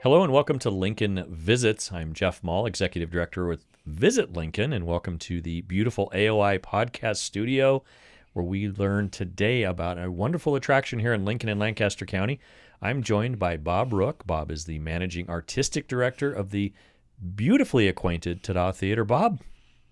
Hello and welcome to Lincoln Visits. I'm Jeff Maul, Executive Director with Visit Lincoln, and welcome to the beautiful AOI Podcast Studio, where we learn today about a wonderful attraction here in Lincoln and Lancaster County. I'm joined by Bob Rook. Bob is the Managing Artistic Director of the beautifully acquainted TADA Theatre. Bob,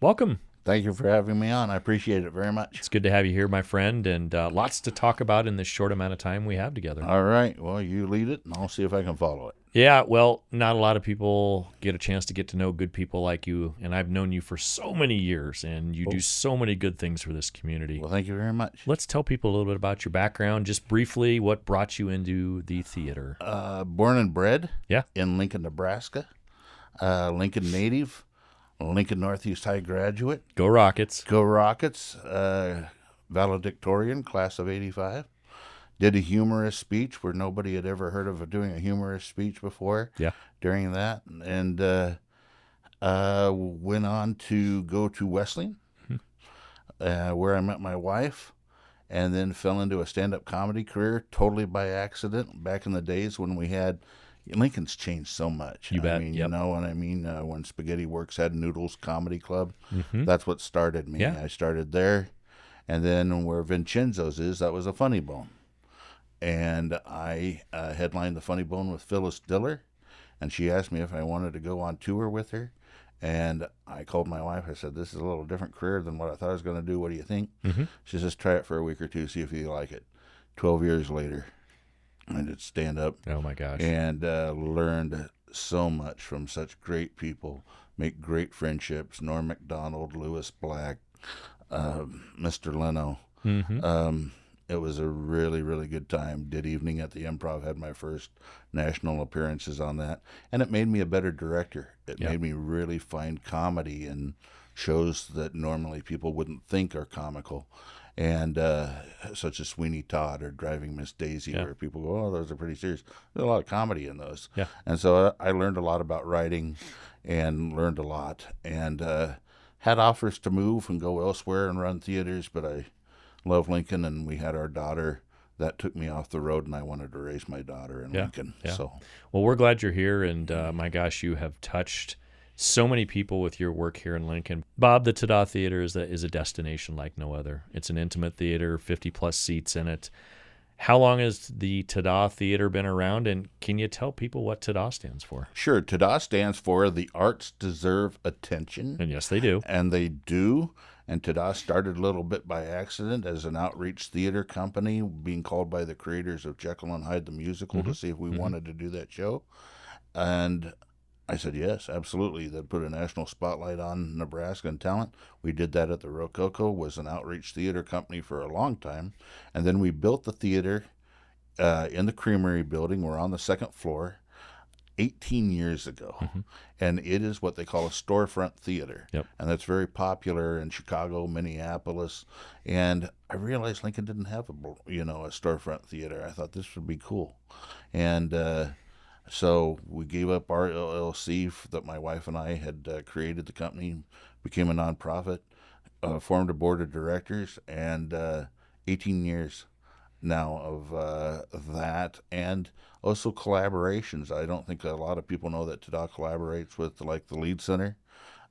welcome. Thank you for having me on. I appreciate it very much. It's good to have you here, my friend, and lots to talk about in this short amount of time we have together. All right. Well, you lead it, and I'll see if I can follow it. Yeah, well, not a lot of people get a chance to get to know good people like you, and I've known you for so many years, and you do so many good things for this community. Well, thank you very much. Let's tell people a little bit about your background, just briefly, what brought you into the theater. Born and bred Yeah. in Lincoln, Nebraska. Lincoln native, Lincoln Northeast High graduate. Go Rockets. Go Rockets. Valedictorian, class of 85. Did a humorous speech where nobody had ever heard of doing a humorous speech before. Yeah. During that. And went on to go to Wesleyan, where I met my wife, and then fell into a stand-up comedy career totally by accident back in the days when we had Lincoln's changed so much. You bet. I mean, Yep. You know what I mean? When Spaghetti Works had Noodles Comedy Club, Mm-hmm. that's what started me. Yeah. I started there. And then where Vincenzo's is, that was a Funny Bone. And I headlined the Funny Bone with Phyllis Diller. And she asked me if I wanted to go on tour with her. And I called my wife. I said, this is a little different career than what I thought I was going to do. What do you think? Mm-hmm. She says, try it for a week or two, see if you like it. 12 years later, I did stand up. Oh, my gosh. And learned so much from such great people, make great friendships. Norm Macdonald, Lewis Black, Mr. Leno. Mm-hmm. It was a really, really good time. Did Evening at the Improv, had my first national appearances on that. And it made me a better director. It made me really find comedy in shows that normally people wouldn't think are comical. And such as Sweeney Todd or Driving Miss Daisy, where people go, oh, those are pretty serious. There's a lot of comedy in those. Yeah. And so I learned a lot about writing and learned a lot. And had offers to move and go elsewhere and run theaters, but I love Lincoln, and we had our daughter. That took me off the road, and I wanted to raise my daughter in Lincoln. Yeah. So, well, we're glad you're here, and my gosh, you have touched so many people with your work here in Lincoln. Bob, the TADA Theatre is a destination like no other. It's an intimate theater, 50-plus seats in it. How long has the TADA Theatre been around, and can you tell people what TADA stands for? sure, TADA stands for The Arts Deserve Attention. And yes, they do. And they do. And TADA started a little bit by accident as an outreach theater company, being called by the creators of Jekyll and Hyde the musical to see if we wanted to do that show. And I said, yes, absolutely. They'd put a national spotlight on Nebraska and talent. We did that at the Rococo, was an outreach theater company for a long time. And then we built the theater in the Creamery building. We're on the second floor 18 years ago. And it is what they call a storefront theater. Yep. And that's very popular in Chicago, Minneapolis. And I realized Lincoln didn't have a storefront theater. I thought this would be cool. And so we gave up our LLC that my wife and I had created the company, became a nonprofit, formed a board of directors, and 18 years now of that, and also collaborations. I don't think a lot of people know that TADA collaborates with like the Lead Center.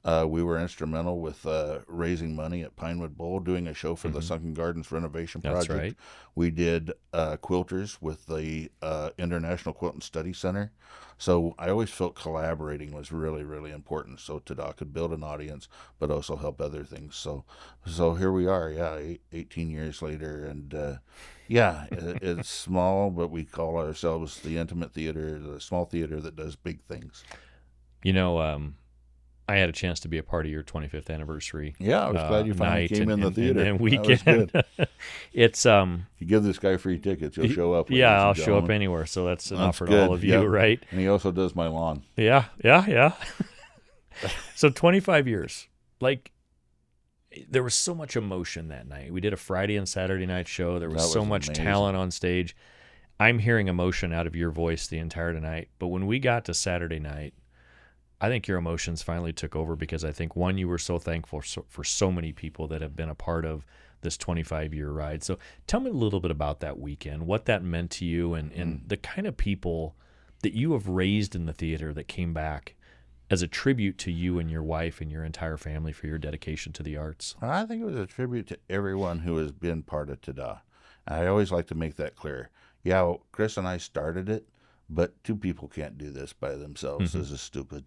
We were instrumental with raising money at Pinewood Bowl, doing a show for the Sunken Gardens renovation project. That's right. We did quilters with the International Quilt and Study Center. So I always felt collaborating was really, really important, so TADA could build an audience, but also help other things. So here we are, 18 years later, and it's small, but we call ourselves the intimate theater, the small theater that does big things. You know, I had a chance to be a part of your 25th anniversary. Yeah, I was glad you finally came in the theater. And weekend. That was good. It's If you give this guy free tickets, he'll show up. Yeah, I'll show up anywhere. So that's an offer to good. all of you, right? And he also does my lawn. Yeah. So 25 years. Like, there was so much emotion that night. We did a Friday and Saturday night show. There was so much amazing. talent on stage. I'm hearing emotion out of your voice the entire night. But when we got to Saturday night, I think your emotions finally took over because I think, one, you were so thankful for so many people that have been a part of this 25-year ride. So tell me a little bit about that weekend, what that meant to you, and the kind of people that you have raised in the theater that came back as a tribute to you and your wife and your entire family for your dedication to the arts? I think it was a tribute to everyone who has been part of TADA. I always like to make that clear. Yeah, well, Chris and I started it, but two people can't do this by themselves. This is stupid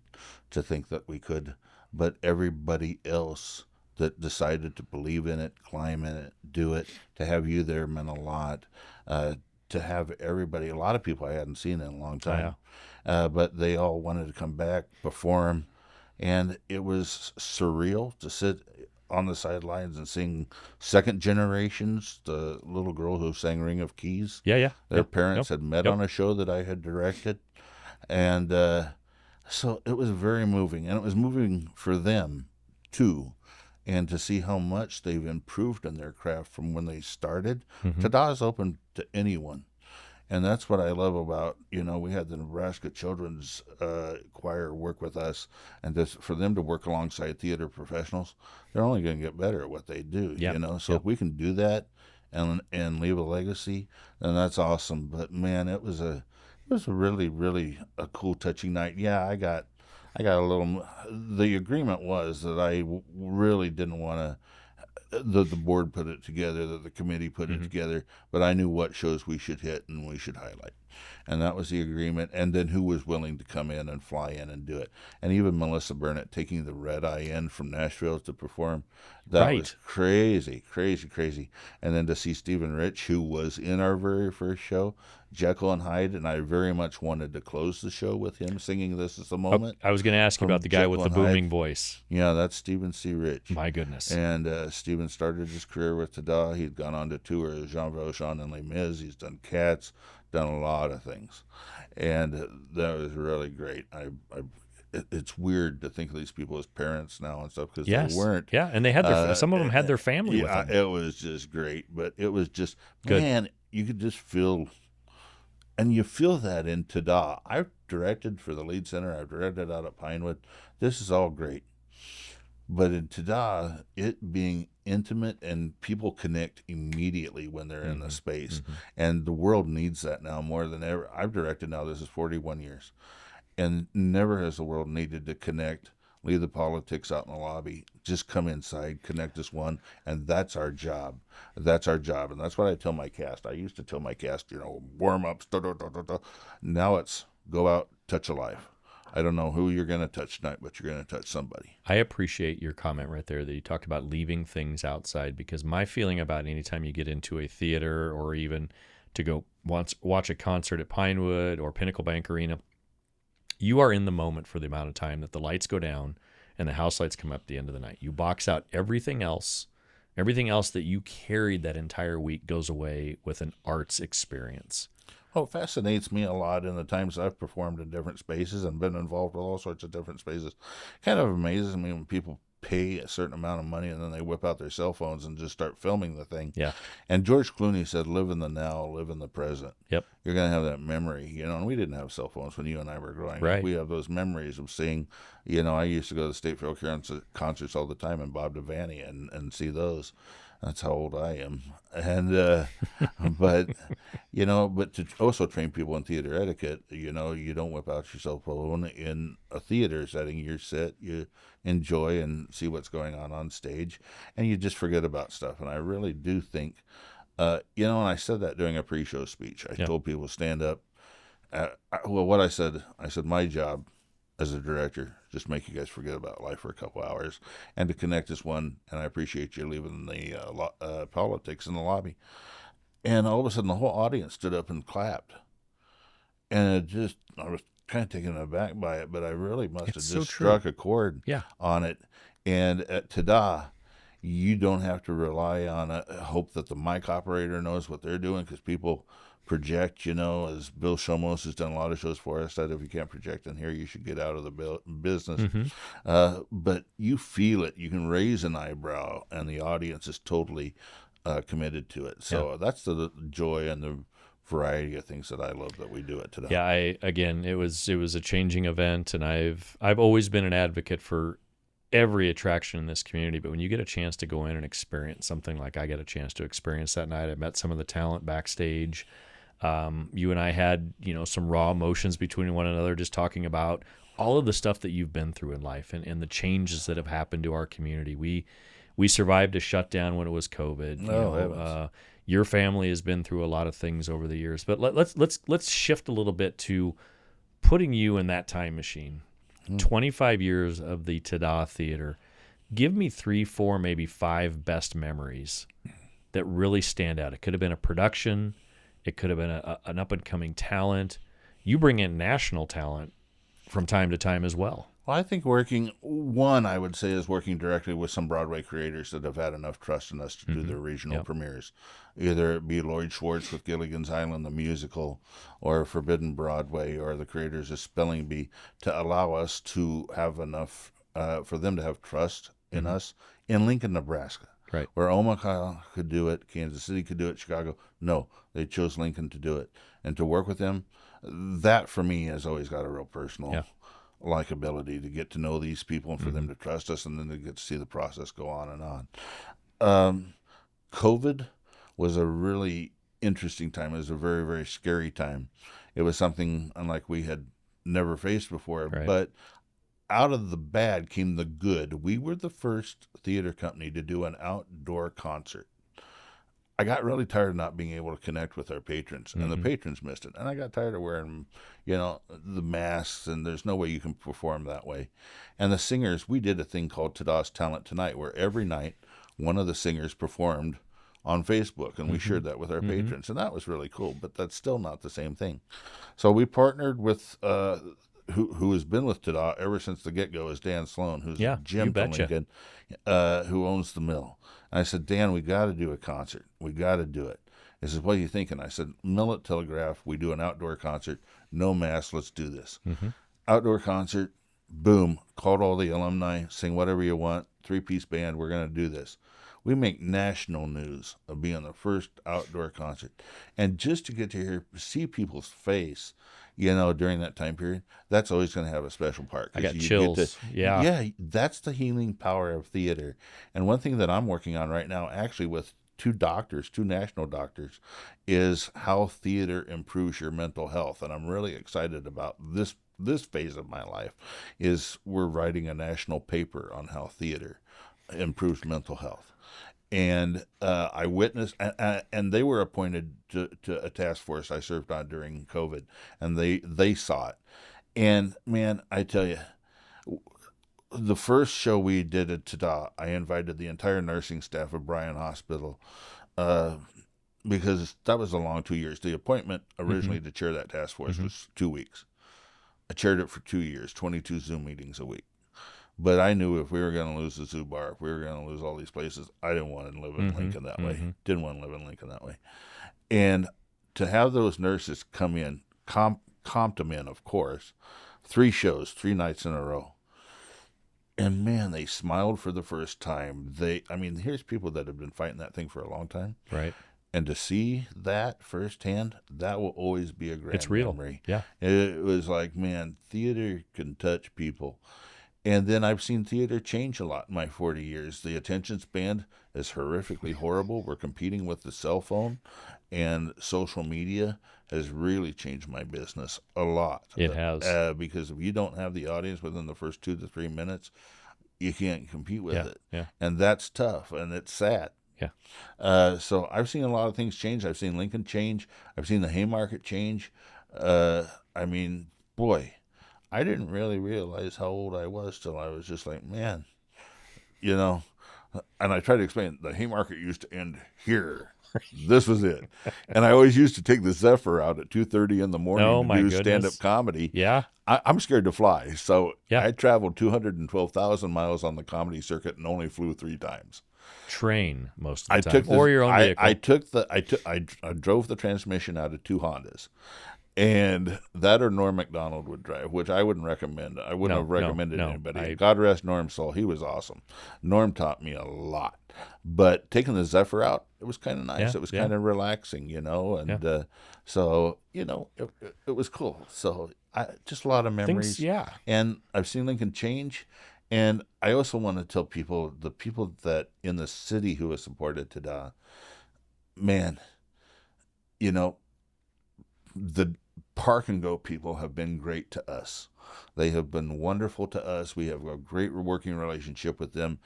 to think that we could. But everybody else that decided to believe in it, climb in it, do it, to have you there meant a lot. To have everybody, a lot of people I hadn't seen in a long time, but they all wanted to come back, perform, and it was surreal to sit on the sidelines and sing second generations. The little girl who sang Ring of Keys, their parents had met on a show that I had directed, and so it was very moving, and it was moving for them too. And to see how much they've improved in their craft from when they started. TADA is open to anyone. And that's what I love about, we had the Nebraska Children's Choir work with us, and for them to work alongside theater professionals, they're only going to get better at what they do, So if we can do that and leave a legacy, then that's awesome. But man, it was a really, really a cool, touching night. Yeah, I got a little. The agreement was that I really didn't want to. The board put it together, that the committee put it together, but I knew what shows we should hit and we should highlight. And that was the agreement. And then who was willing to come in and fly in and do it. And even Melissa Burnett taking the red eye in from Nashville to perform, that was crazy, crazy, crazy. And then to see Stephen Rich, who was in our very first show, Jekyll and Hyde, and I very much wanted to close the show with him singing This Is the Moment. I was going to ask you about the guy Jekyll with the booming voice. Yeah, that's Stephen C. Rich. My goodness. And Stephen started his career with TADA. He'd gone on to tour as Jean Valjean and Les Mis. He's done Cats, done a lot of things. And that was really great. It's weird to think of these people as parents now and stuff, because they weren't. Yeah, and they had some of them had their family with them. It was just great. But it was just, man, you could just feel... And you feel that in TADA. I've directed for the Lead Center. I've directed out at Pinewood. This is all great. But in TADA, it being intimate and people connect immediately when they're in the space. And the world needs that now more than ever. I've directed now, this is 41 years. And never has the world needed to connect, leave the politics out in the lobby, just come inside, connect as one, and that's our job. That's our job, and that's what I tell my cast. I used to tell my cast, warm-ups, Now it's go out, touch a life. I don't know who you're going to touch tonight, but you're going to touch somebody. I appreciate your comment right there that you talked about leaving things outside, because my feeling about anytime you get into a theater or even to go watch a concert at Pinewood or Pinnacle Bank Arena, you are in the moment for the amount of time that the lights go down and the house lights come up at the end of the night. You box out everything else. Everything else that you carried that entire week goes away with an arts experience. Well, it fascinates me a lot in the times I've performed in different spaces and been involved with all sorts of different spaces. Kind of amazes me when people pay a certain amount of money and then they whip out their cell phones and just start filming the thing. Yeah. And George Clooney said, live in the now, live in the present. Yep. You're going to have that memory, and we didn't have cell phones when you and I were growing up. We have those memories of seeing, I used to go to the State Fair concerts all the time and Bob Devaney and see those. That's how old I am. And, but to also train people in theater etiquette, you don't whip out your cell phone in a theater setting. You sit, you enjoy and see what's going on stage, and you just forget about stuff. And I really do think, and I said that during a pre-show speech. I told people to stand up. What I said, my job as a director, just make you guys forget about life for a couple hours and to connect as one. And I appreciate you leaving the politics in the lobby. And all of a sudden, the whole audience stood up and clapped. And I was kind of taken aback by it, but I really must have just struck a chord on it. And at TADA, you don't have to rely on hope that the mic operator knows what they're doing, because people project, as Bill Shomos has done a lot of shows for us, that if you can't project in here, you should get out of the business. But you feel it. You can raise an eyebrow, and the audience is totally committed to it. So that's the joy and the variety of things that I love that we do at TADA. Yeah, it was a changing event, and I've always been an advocate for every attraction in this community, but when you get a chance to go in and experience something like I got a chance to experience that night, I met some of the talent backstage. You and I had, some raw emotions between one another, just talking about all of the stuff that you've been through in life and the changes that have happened to our community. We survived a shutdown when it was COVID. Your family has been through a lot of things over the years, but let's shift a little bit to putting you in that time machine. 25 years of the TADA Theatre. Give me 3, 4, maybe 5 best memories that really stand out. It could have been a production. It could have been an up-and-coming talent. You bring in national talent from time to time as well. Well, I think I would say, is working directly with some Broadway creators that have had enough trust in us to do their regional premieres. Either it be Lloyd Schwartz with Gilligan's Island, the musical, or Forbidden Broadway, or the creators of Spelling Bee, to allow us to have enough, for them to have trust in us in Lincoln, Nebraska. Right. Where Omaha could do it, Kansas City could do it, Chicago. No, they chose Lincoln to do it. And to work with them, that for me has always got a real personal likability, to get to know these people and for them to trust us, and then to get to see the process go on and on. COVID was a really interesting time. It was a very, very scary time. It was something unlike we had never faced before, but out of the bad came the good. We were the first theater company to do an outdoor concert. I got really tired of not being able to connect with our patrons, and the patrons missed it. And I got tired of wearing, the masks, and there's no way you can perform that way. And the singers, we did a thing called TADA's Talent Tonight, where every night one of the singers performed on Facebook, and we shared that with our patrons, and that was really cool. But that's still not the same thing. So we partnered with who has been with TADA ever since the get-go, is Dan Sloan, who's Jim from Lincoln, who owns the mill. And I said, Dan, we got to do a concert. We got to do it. He says, what are you thinking? I said, Millet Telegraph, we do an outdoor concert, no mask, let's do this. Outdoor concert, boom, called all the alumni, sing whatever you want, 3-piece band, we're going to do this. We make national news of being the first outdoor concert. And just to get to see people's face, during that time period, that's always going to have a special part. I got chills. Yeah, that's the healing power of theater. And one thing that I'm working on right now, actually with 2 national doctors, is how theater improves your mental health. And I'm really excited about this phase of my life. Is we're writing a national paper on how theater improves mental health. And I witnessed, and they were appointed to a task force I served on during COVID, and they saw it. And man, I tell you, the first show we did at TADA, I invited the entire nursing staff of Bryan Hospital, because that was a long 2 years. The appointment originally to chair that task force was 2 weeks. I chaired it for 2 years, 22 Zoom meetings a week. But I knew if we were going to lose the Zoo Bar, if we were going to lose all these places, I didn't want to live in Lincoln that way. Didn't want to live in Lincoln that way. And to have those nurses come in, comped them in, of course, 3 shows, 3 nights in a row. And man, they smiled for the first time. Here's people that have been fighting that thing for a long time. Right. And to see that firsthand, that will always be a great memory. Yeah. It was like, man, theater can touch people. And then I've seen theater change a lot in my 40 years. The attention span is horrifically horrible. We're competing with the cell phone, and social media has really changed my business a lot. It has. Because if you don't have the audience within the first 2 to 3 minutes, you can't compete with it. Yeah. And that's tough, and it's sad. Yeah. So I've seen a lot of things change. I've seen Lincoln change. I've seen the Haymarket change. Boy, I didn't really realize how old I was till I was just like, man, and I tried to explain, the Haymarket used to end here. This was it. And I always used to take the Zephyr out at 2:30 in the morning to do stand-up comedy. Yeah. I'm scared to fly. So yeah. I traveled 212,000 miles on the comedy circuit and only flew 3 times. Train most of the time, or your own vehicle. I drove the transmission out of 2 Hondas. And that or Norm Macdonald would drive, which I wouldn't recommend. I wouldn't have recommended anybody. God rest Norm's soul. He was awesome. Norm taught me a lot. But taking the Zephyr out, it was kind of nice. Yeah, it was kind of relaxing, And so, it was cool. So just a lot of memories. And I've seen Lincoln change. And I also want to tell people, the people that in the city who have supported TADA, man, the Park and Go people have been great to us. They have been wonderful to us. We have a great working relationship with them.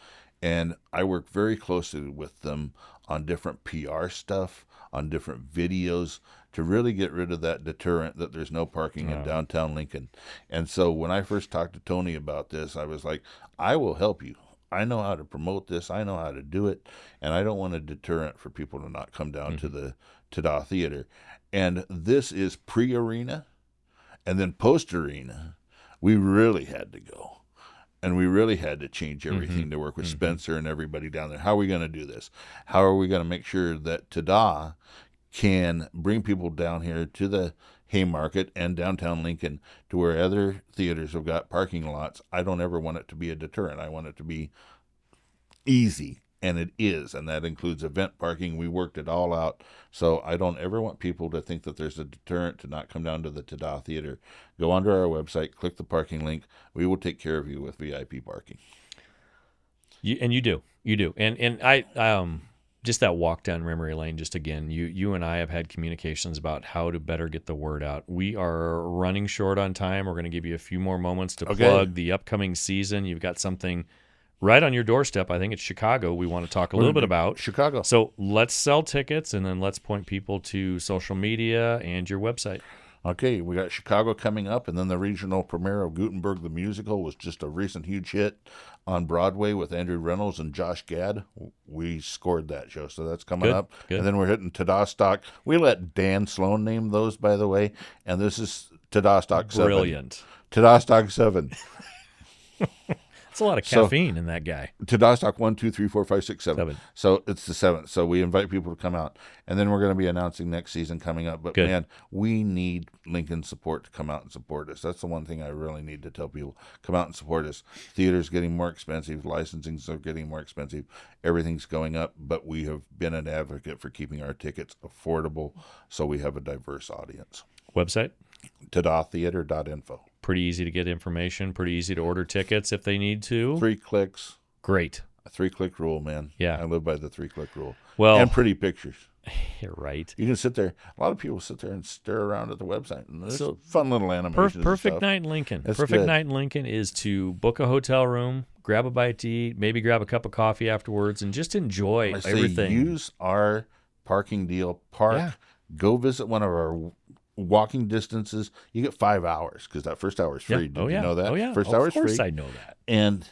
And I work very closely with them on different PR stuff, on different videos, to really get rid of that deterrent that there's no parking in downtown Lincoln. And so when I first talked to Tony about this, I was like, I will help you. I know how to promote this. I know how to do it. And I don't want a deterrent for people to not come down to the TADA Theatre. And this is pre-arena. And then post-arena, we really had to go. And we really had to change everything to work with Spencer and everybody down there. How are we going to do this? How are we going to make sure that TADA can bring people down here to the Haymarket and downtown Lincoln, to where other theaters have got parking lots? I don't ever want it to be a deterrent. I want it to be easy, and it is, and that includes event parking. We worked it all out, so I don't ever want people to think that there's a deterrent to not come down to the TADA Theater. Go onto our website, click the parking link. We will take care of you with VIP parking. You do, and I just that walk down memory lane. Just again, you and I have had communications about how to better get the word out. We are running short on time. We're going to give you a few more moments to plug the upcoming season. You've got something right on your doorstep. I think it's Chicago. We want to talk a little bit about Chicago. So let's sell tickets, and then let's point people to social media and your website. Okay, we got Chicago coming up, and then the regional premiere of Gutenberg the Musical was just a recent huge hit on Broadway with Andrew Reynolds and Josh Gad. We scored that show, so that's coming up. Good. And then we're hitting TADA Stock. We let Dan Sloan name those, by the way, and this is TADA Stock 7. Brilliant. TADA Stock 7. It's a lot of caffeine in that guy. TADA Stock 1, 2, 3, 4, 5, 6, 7. So it's the 7th. So we invite people to come out. And then we're going to be announcing next season coming up. But man, we need Lincoln support to come out and support us. That's the one thing I really need to tell people. Come out and support us. Theater's getting more expensive. Licensings are getting more expensive. Everything's going up. But we have been an advocate for keeping our tickets affordable so we have a diverse audience. Website? TADAtheater.info. Pretty easy to get information, pretty easy to order tickets if they need to. 3 clicks. Great. A 3-click rule, man. Yeah. I live by the 3-click rule. Well, and pretty pictures. You're right. You can sit there. A lot of people sit there and stare around at the website. And there's fun little animations. Perfect night in Lincoln. Perfect night in Lincoln is to book a hotel room, grab a bite to eat, maybe grab a cup of coffee afterwards, and just enjoy everything. Use our parking deal. Go visit one of our walking distances. You get 5 hours because that first hour is free. Did you know that? Oh, yeah. First hour is free. Of course I know that. And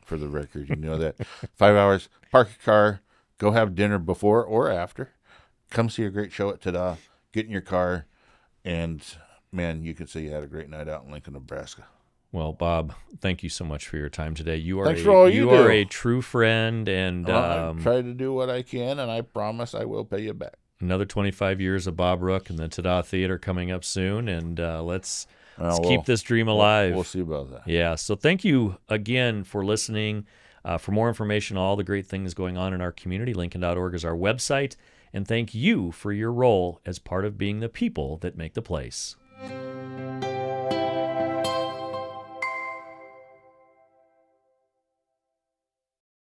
for the record, you know that. 5 hours, park your car, go have dinner before or after. Come see a great show at TADA. Get in your car, and, man, you can say you had a great night out in Lincoln, Nebraska. Well, Bob, thank you so much for your time today. You are Thanks for all you are a true friend, and I try to do what I can, and I promise I will pay you back. Another 25 years of Bob Rook and the TADA Theater coming up soon, and let's keep this dream alive. We'll see about that. Yeah, so thank you again for listening. For more information on all the great things going on in our community, Lincoln.org is our website, and thank you for your role as part of being the people that make the place.